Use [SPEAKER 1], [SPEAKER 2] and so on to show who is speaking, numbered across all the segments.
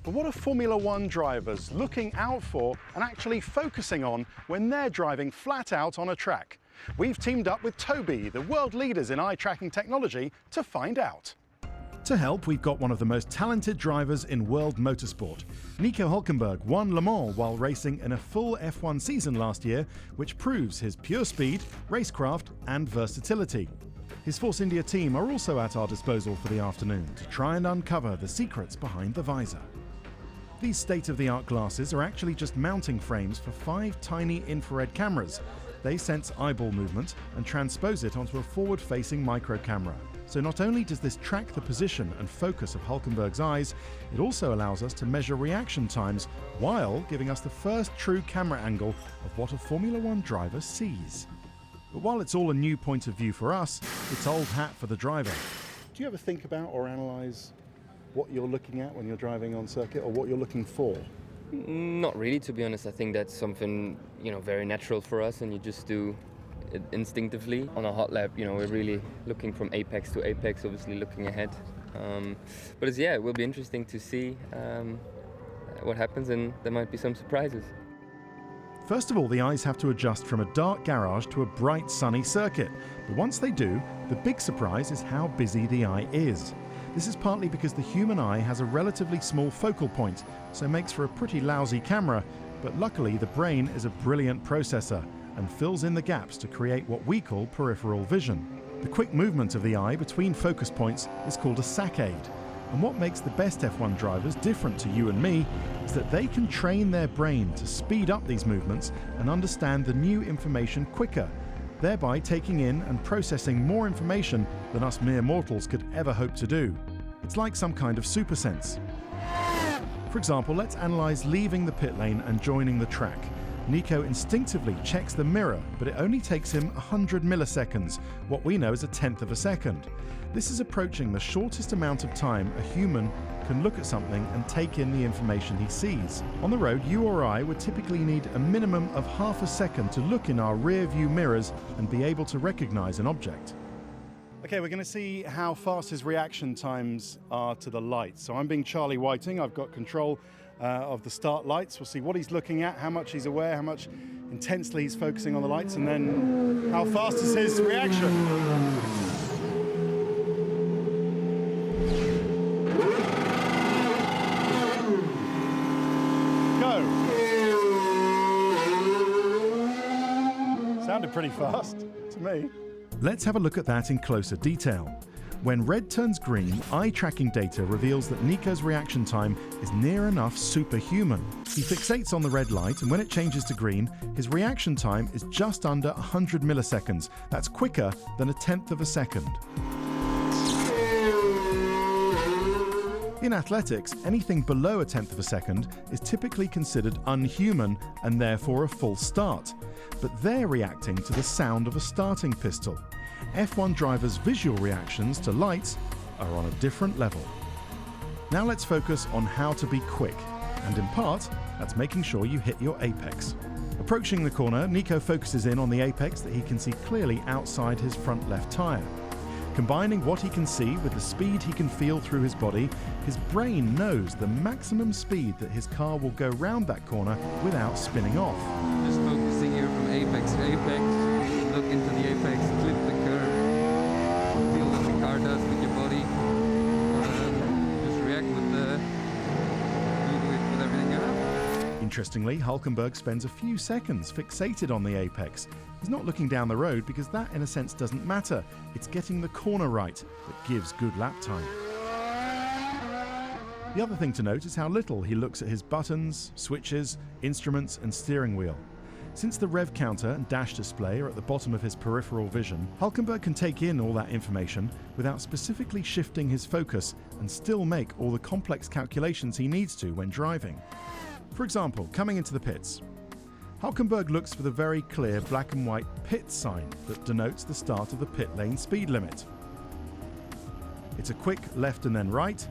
[SPEAKER 1] But what are Formula One drivers looking out for and actually focusing on when they're driving flat out on a track? We've teamed up with Toby, the world leaders in eye tracking technology, to find out. To help, we've got one of the most talented drivers in world motorsport. Nico Hulkenberg won Le Mans while racing in a full F1 season last year, which proves his pure speed, racecraft and versatility. His Force India team are also at our disposal for the afternoon to try and uncover the secrets behind the visor. These state-of-the-art glasses are actually just mounting frames for 5 tiny infrared cameras. They sense eyeball movement and transpose it onto a forward-facing micro camera. So not only does this track the position and focus of Hulkenberg's eyes, it also allows us to measure reaction times while giving us the first true camera angle of what a Formula One driver sees. But while it's all a new point of view for us, it's old hat for the driver. Do you ever think about or analyse what you're looking at when you're driving on circuit, or what you're looking for?
[SPEAKER 2] Not really, to be honest. I think that's something, very natural for us, and you just do it instinctively. On a hot lap, we're really looking from apex to apex, obviously looking ahead. But it will be interesting to see what happens, and there might be some surprises.
[SPEAKER 1] First of all, the eyes have to adjust from a dark garage to a bright, sunny circuit. But once they do, the big surprise is how busy the eye is. This is partly because the human eye has a relatively small focal point, so makes for a pretty lousy camera, but luckily the brain is a brilliant processor and fills in the gaps to create what we call peripheral vision. The quick movement of the eye between focus points is called a saccade. And what makes the best F1 drivers different to you and me is that they can train their brain to speed up these movements and understand the new information quicker, thereby taking in and processing more information than us mere mortals could ever hope to do. It's like some kind of super sense. For example, let's analyse leaving the pit lane and joining the track. Nico instinctively checks the mirror, but it only takes him 100 milliseconds, what we know as a tenth of a second. This is approaching the shortest amount of time a human can look at something and take in the information he sees. On the road, you or I would typically need a minimum of half a second to look in our rear view mirrors and be able to recognise an object. Okay, we're going to see how fast his reaction times are to the lights. So I'm being Charlie Whiting, I've got control of the start lights. We'll see what he's looking at, how much he's aware, how much intensely he's focusing on the lights, and then how fast is his reaction. Go! Sounded pretty fast to me. Let's have a look at that in closer detail. When red turns green, eye tracking data reveals that Nico's reaction time is near enough superhuman. He fixates on the red light, and when it changes to green, his reaction time is just under 100 milliseconds. That's quicker than a tenth of a second. In athletics, anything below a tenth of a second is typically considered unhuman and therefore a false start. But they're reacting to the sound of a starting pistol. F1 drivers' visual reactions to lights are on a different level. Now let's focus on how to be quick, and in part, that's making sure you hit your apex. Approaching the corner, Nico focuses in on the apex that he can see clearly outside his front left tyre. Combining what he can see with the speed he can feel through his body, his brain knows the maximum speed that his car will go round that corner without spinning off.
[SPEAKER 3] Just focusing here from apex to apex, look into the apex, clip the curve, feel what the car does with your body, just react with everything you have.
[SPEAKER 1] Interestingly, Hulkenberg spends a few seconds fixated on the apex. He's not looking down the road because that in a sense doesn't matter. It's getting the corner right that gives good lap time. The other thing to note is how little he looks at his buttons, switches, instruments and steering wheel. Since the rev counter and dash display are at the bottom of his peripheral vision, Hulkenberg can take in all that information without specifically shifting his focus and still make all the complex calculations he needs to when driving. For example, coming into the pits, Hulkenberg looks for the very clear black and white pit sign that denotes the start of the pit lane speed limit. It's a quick left and then right,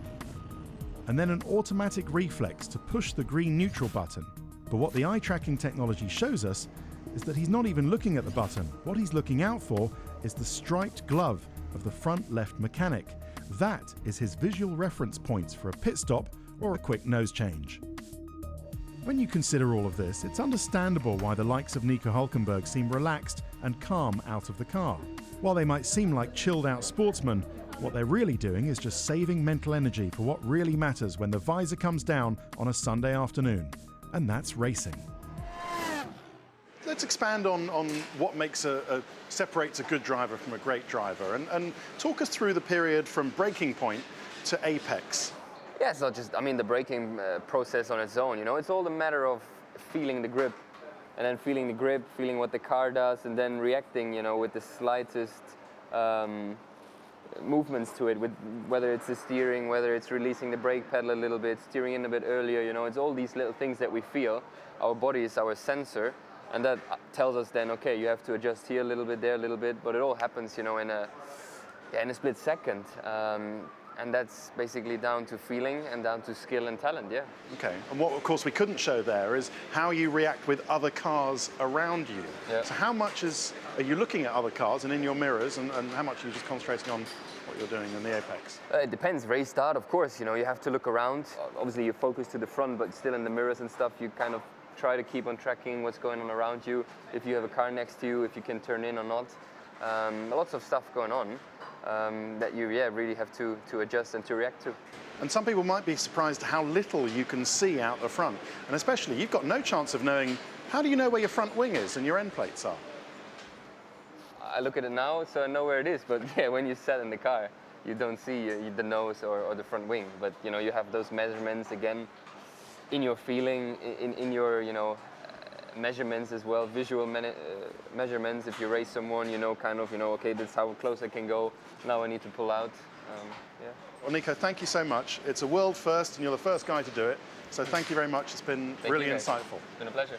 [SPEAKER 1] and then an automatic reflex to push the green neutral button. But what the eye tracking technology shows us is that he's not even looking at the button. What he's looking out for is the striped glove of the front left mechanic. That is his visual reference points for a pit stop or a quick nose change. When you consider all of this, it's understandable why the likes of Nico Hulkenberg seem relaxed and calm out of the car. While they might seem like chilled-out sportsmen, what they're really doing is just saving mental energy for what really matters when the visor comes down on a Sunday afternoon, and that's racing.
[SPEAKER 4] Let's expand on what separates a good driver from a great driver, and talk us through the period from breaking point to apex.
[SPEAKER 2] Yeah, it's not just, the braking process on its own, it's all a matter of feeling the grip, and then feeling the grip, feeling what the car does, and then reacting, with the slightest movements to it, with whether it's the steering, whether it's releasing the brake pedal a little bit, steering in a bit earlier, it's all these little things that we feel. Our body is our sensor, and that tells us then, okay, you have to adjust here a little bit, there a little bit, but it all happens, in a split second. And that's basically down to feeling and down to skill and talent, yeah.
[SPEAKER 4] Okay, and what of course we couldn't show there is how you react with other cars around you.
[SPEAKER 2] Yeah.
[SPEAKER 4] So how much are you looking at other cars and in your mirrors, and how much are you just concentrating on what you're doing in the apex?
[SPEAKER 2] It depends. Race start, of course, you have to look around. Obviously you focus to the front, but still in the mirrors and stuff, you kind of try to keep on tracking what's going on around you. If you have a car next to you, if you can turn in or not. Lots of stuff going on. That you really have to adjust and to react to.
[SPEAKER 4] And some people might be surprised how little you can see out the front. And especially, you've got no chance of knowing, how do you know where your front wing is and your end plates are?
[SPEAKER 2] I look at it now, so I know where it is, but yeah, when you sat in the car, you don't see the nose or the front wing. But you have those measurements again in your feeling, in your measurements as well, visual measurements. If you race someone, okay, that's how close I can go. Now I need to pull out. Yeah.
[SPEAKER 4] Well, Nico, thank you so much. It's a world first, and you're the first guy to do it. So thank you very much. It's been really insightful.
[SPEAKER 2] It's been a pleasure.